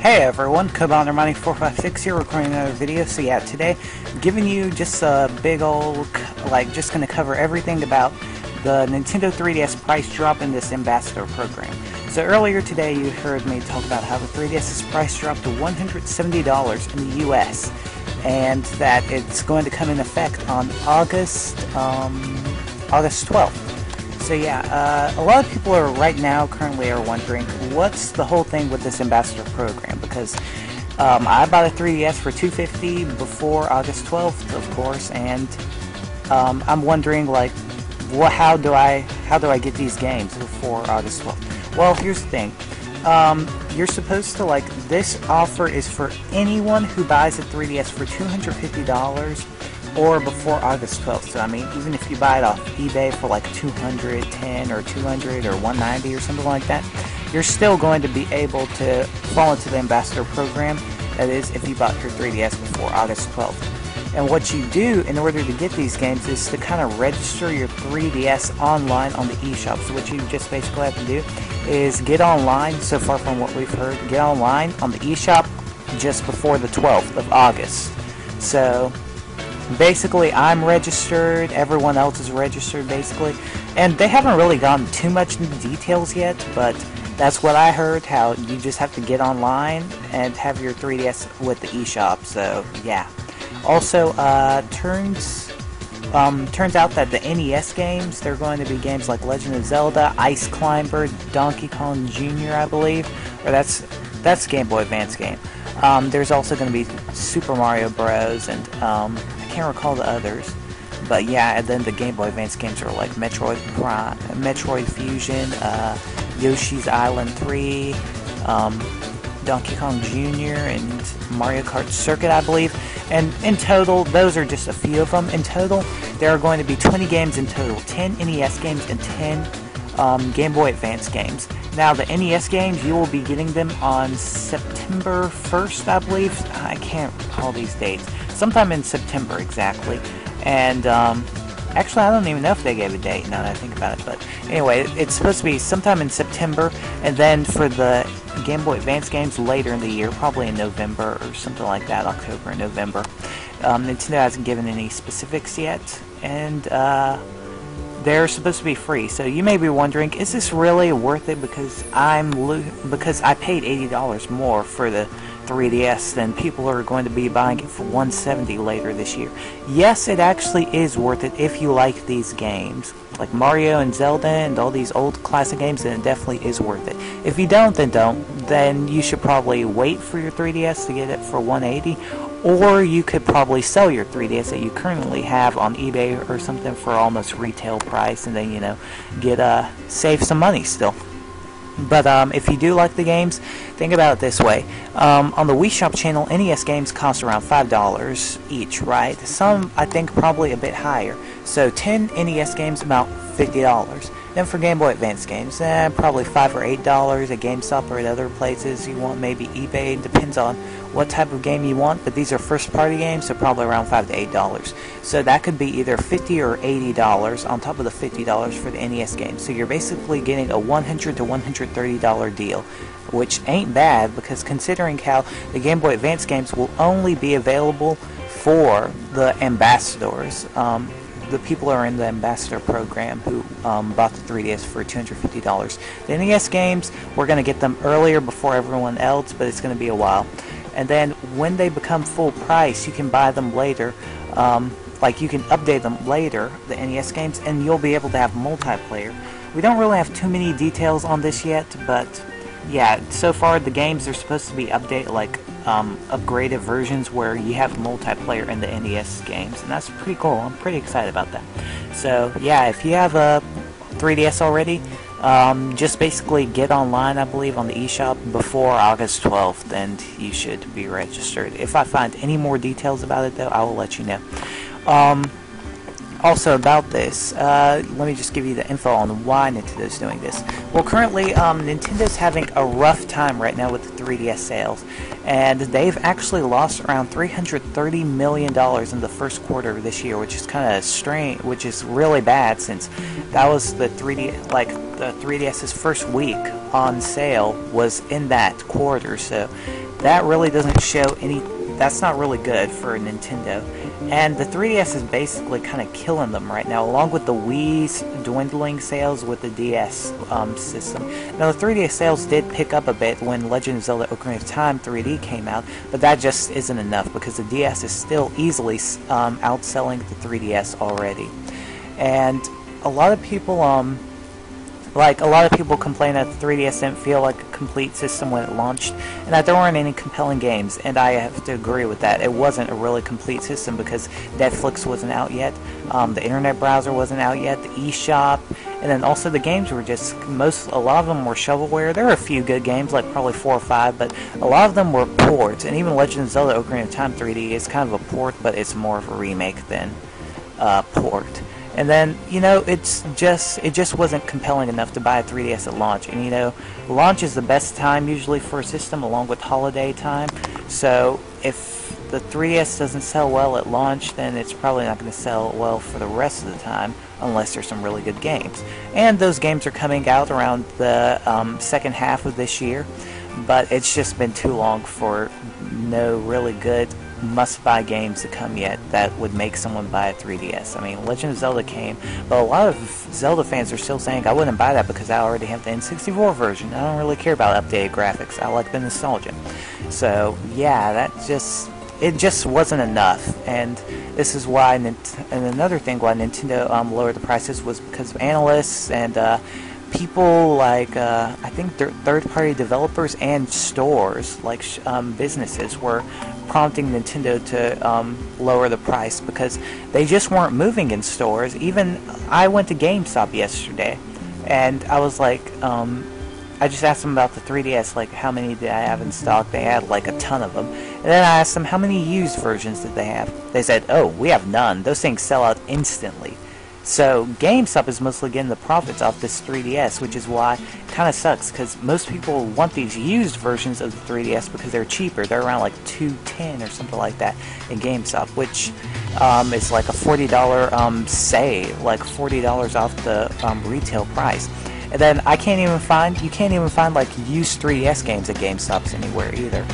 Hey everyone, Cobounder9456 here, recording another video. So yeah, today, giving you just a big old, just gonna cover everything about the Nintendo 3DS price drop in this Ambassador program. So earlier today, you heard me talk about how the 3DS's price dropped to $170 in the US, and that it's going to come in effect on August 12th. So yeah, a lot of people are currently wondering what's the whole thing with this Ambassador program, because I bought a 3DS for $250 before August 12th, of course, and I'm wondering how do I get these games before August 12th? Well, here's the thing. You're supposed to, this offer is for anyone who buys a 3DS for $250 or before August 12th. So I mean, even if you buy it off eBay for like $210 or $200 or $190 or something like that, you're still going to be able to fall into the Ambassador program. That is, if you bought your 3DS before August 12th. And what you do in order to get these games is to kind of register your 3DS online on the eShop. So what you just basically have to do is get online, so far from what we've heard, get online on the eShop just before the 12th of August. So basically, I'm registered, everyone else is registered, basically, and they haven't really gone too much into details yet, but that's what I heard, how you just have to get online and have your 3DS with the eShop, so yeah. Also, turns out that the NES games, they're going to be games like Legend of Zelda, Ice Climber, Donkey Kong Jr., I believe, or that's Game Boy Advance game. There's also going to be Super Mario Bros. And I can't recall the others, but yeah, and then the Game Boy Advance games are like Metroid Prime, Metroid Fusion, Yoshi's Island 3, Donkey Kong Jr., and Mario Kart Circuit, I believe. And in total, those are just a few of them. In total, there are going to be 20 games in total, 10 NES games and 10 Game Boy Advance games. Now, the NES games, you will be getting them on September 1st, I believe. I can't recall these dates. Sometime in September, exactly. And, actually, I don't even know if they gave a date now that I think about it. But anyway, it's supposed to be sometime in September. And then for the Game Boy Advance games later in the year, probably in November or something like that, October and November. Nintendo hasn't given any specifics yet. And, they're supposed to be free, so you may be wondering, is this really worth it because I paid $80 more for the 3DS than people are going to be buying it for $170 later this year? Yes, it actually is worth it if you like these games, like Mario and Zelda and all these old classic games, then it definitely is worth it. If you don't, then don't. Then you should probably wait for your 3DS to get it for $180. Or you could probably sell your 3DS that you currently have on eBay or something for almost retail price, and then, you know, save some money still. But if you do like the games, think about it this way. On the Wii Shop channel, NES games cost around $5 each, right? Some, I think, probably a bit higher. So 10 NES games, about $50. Then for Game Boy Advance games, probably $5 or $8 at GameStop or at other places you want, maybe eBay. It depends on what type of game you want, but these are first-party games, so probably around $5 to $8. So that could be either $50 or $80 on top of the $50 for the NES game. So you're basically getting a $100 to $130 deal, which ain't bad, because considering how the Game Boy Advance games will only be available for the ambassadors, the people who are in the Ambassador program who bought the 3DS for $250. The NES games, we're going to get them earlier before everyone else, but it's going to be a while. And then when they become full price, you can buy them later. You can update them later, the NES games, and you'll be able to have multiplayer. We don't really have too many details on this yet, but yeah, so far the games are supposed to be upgraded versions where you have multiplayer in the NES games, and that's pretty cool. I'm pretty excited about that. So yeah, if you have a 3DS already, just basically get online, I believe, on the eShop before August 12th, and you should be registered. If I find any more details about it, though, I will let you know. Also about this, let me just give you the info on why Nintendo's doing this. Well, currently, Nintendo's having a rough time right now with the 3DS sales, and they've actually lost around $330 million in the first quarter of this year, which is kind of strange, which is really bad, since that was the 3DS's first week on sale was in that quarter, so that really doesn't show any. That's not really good for Nintendo. And the 3DS is basically kind of killing them right now, along with the Wii's dwindling sales with the DS system. Now, the 3DS sales did pick up a bit when Legend of Zelda Ocarina of Time 3D came out, but that just isn't enough because the DS is still easily outselling the 3DS already. And a lot of people complain that the 3DS didn't feel like a complete system when it launched, and that there weren't any compelling games, and I have to agree with that. It wasn't a really complete system because Netflix wasn't out yet, the internet browser wasn't out yet, the eShop, and then also the games were just, a lot of them were shovelware. There were a few good games, like probably 4 or 5, but a lot of them were ports, and even Legend of Zelda Ocarina of Time 3D is kind of a port, but it's more of a remake than port. And then, it just wasn't compelling enough to buy a 3DS at launch. And, launch is the best time usually for a system along with holiday time. So if the 3DS doesn't sell well at launch, then it's probably not going to sell well for the rest of the time unless there's some really good games. And those games are coming out around the second half of this year. But it's just been too long for no really good must-buy games to come yet that would make someone buy a 3DS. I mean, Legend of Zelda came, but a lot of Zelda fans are still saying, I wouldn't buy that because I already have the N64 version. I don't really care about updated graphics. I like the nostalgia. So, yeah, it just wasn't enough. And this is why, and another thing why Nintendo lowered the prices was because of analysts and people like, I think third-party developers and stores, like businesses, were prompting Nintendo to lower the price because they just weren't moving in stores. Even I went to GameStop yesterday, and I was like, I just asked them about the 3DS, like how many did I have in stock. They had like a ton of them. And then I asked them how many used versions did they have. They said, oh, we have none. Those things sell out instantly. So GameStop is mostly getting the profits off this 3DS, which is why it kind of sucks, because most people want these used versions of the 3DS because they're cheaper. They're around like $210 or something like that in GameStop, which is like a $40 save, like $40 off the retail price. And then you can't even find like used 3DS games at GameStops anywhere either.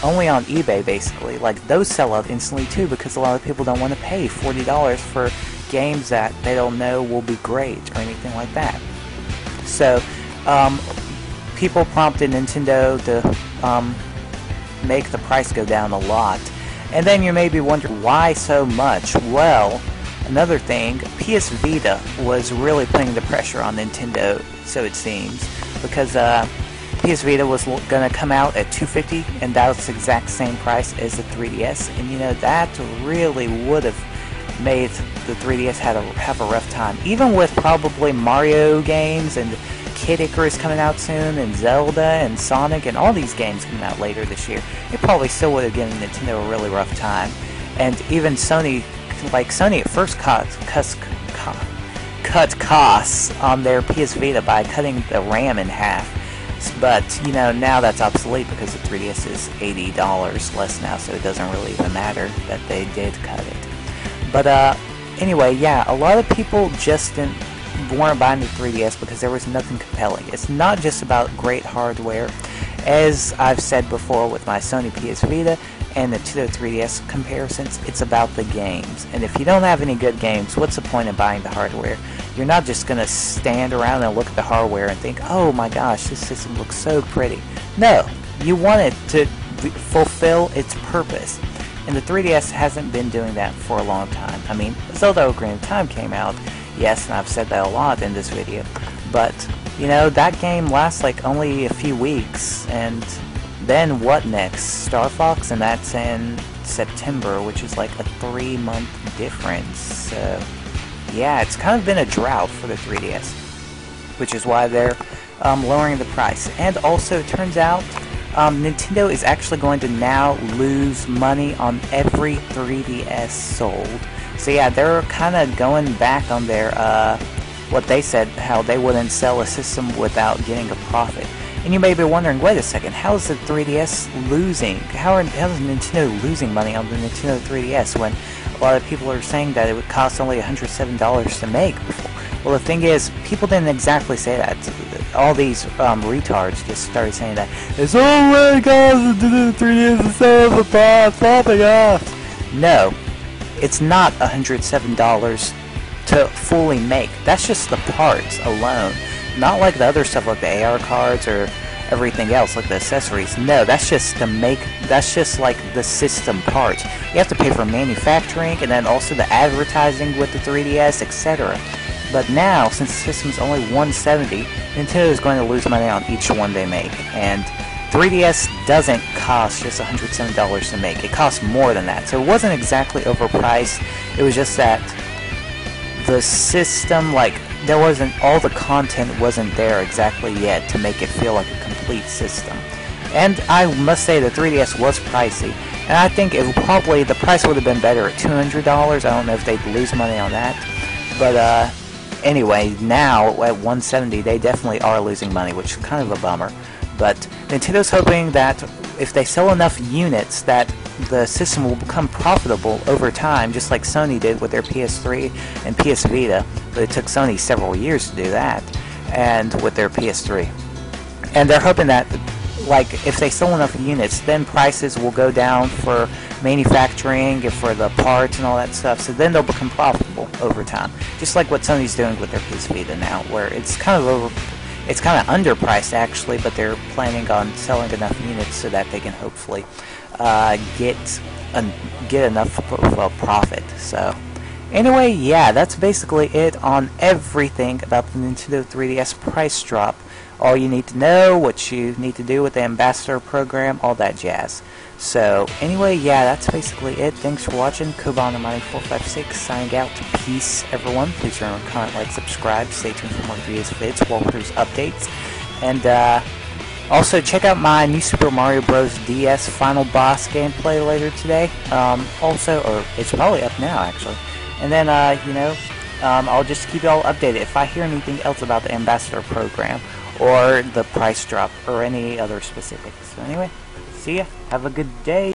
Only on eBay, basically. Like, those sell out instantly too because a lot of people don't want to pay $40 for games that they don't know will be great or anything like that. So, people prompted Nintendo to make the price go down a lot. And then you may be wondering, why so much? Well, another thing, PS Vita was really putting the pressure on Nintendo, so it seems, because PS Vita was going to come out at $250, and that was the exact same price as the 3DS, and that really would have made the 3DS have a rough time. Even with probably Mario games and Kid Icarus coming out soon, and Zelda and Sonic and all these games coming out later this year, it probably still would have given Nintendo a really rough time. And even Sony at first cut costs on their PS Vita by cutting the RAM in half. But, now that's obsolete because the 3DS is $80 less now, so it doesn't really even matter that they did cut it. But, anyway, yeah, a lot of people just weren't buying the 3DS because there was nothing compelling. It's not just about great hardware. As I've said before with my Sony PS Vita and the 3DS comparisons, it's about the games. And if you don't have any good games, what's the point of buying the hardware? You're not just going to stand around and look at the hardware and think, oh my gosh, this system looks so pretty. No, you want it to fulfill its purpose. And the 3DS hasn't been doing that for a long time. I mean, Zelda Ocarina of Time came out, yes, and I've said that a lot in this video, but, that game lasts like only a few weeks, and then what next? Star Fox, and that's in September, which is like a 3-month difference, so yeah, it's kind of been a drought for the 3DS, which is why they're lowering the price. And also, it turns out Nintendo is actually going to now lose money on every 3DS sold. So yeah, they're kind of going back on their, what they said, how they wouldn't sell a system without getting a profit. And you may be wondering, wait a second, how is the 3DS losing? How is Nintendo losing money on the Nintendo 3DS when a lot of people are saying that it would cost only $107 to make before? Well, the thing is, people didn't exactly say that. all these retards just started saying that it's only costs to do 3DS instead of a bot flopping off. No, it's not $107 to fully make. That's just the parts alone, not like the other stuff like the AR cards or everything else like the accessories. No, that's just to make, that's just like the system parts. You have to pay for manufacturing and then also the advertising with the 3DS, etc. But now, since the system's only $170, Nintendo is going to lose money on each one they make. And 3DS doesn't cost just $107 to make. It costs more than that. So it wasn't exactly overpriced. It was just that the system, like, there wasn't, all the content wasn't there exactly yet to make it feel like a complete system. And I must say the 3DS was pricey. And I think it probably, the price would have been better at $200. I don't know if they'd lose money on that. But, anyway, now at $170, they definitely are losing money, which is kind of a bummer. But Nintendo's hoping that if they sell enough units that the system will become profitable over time, just like Sony did with their PS3 and PS Vita. But it took Sony several years to do that, and with their PS3. And they're hoping that, like, if they sell enough units, then prices will go down for manufacturing and for the parts and all that stuff, so then they'll become profitable over time. Just like what Sony's doing with their PS Vita now, where it's kind of underpriced actually, but they're planning on selling enough units so that they can hopefully get enough of a profit. So anyway, yeah, that's basically it on everything about the Nintendo 3DS price drop. All you need to know, what you need to do with the Ambassador program, all that jazz. So anyway, yeah, that's basically it. Thanks for watching. Koban456 signing out. Peace, everyone. Please remember to comment, like, subscribe. Stay tuned for more videos, vids, walkthroughs, updates. And also check out my new Super Mario Bros. DS Final Boss gameplay later today. Also, or it's probably up now actually. And then, I'll just keep you all updated if I hear anything else about the Ambassador program or the price drop or any other specifics. So anyway, see ya. Have a good day.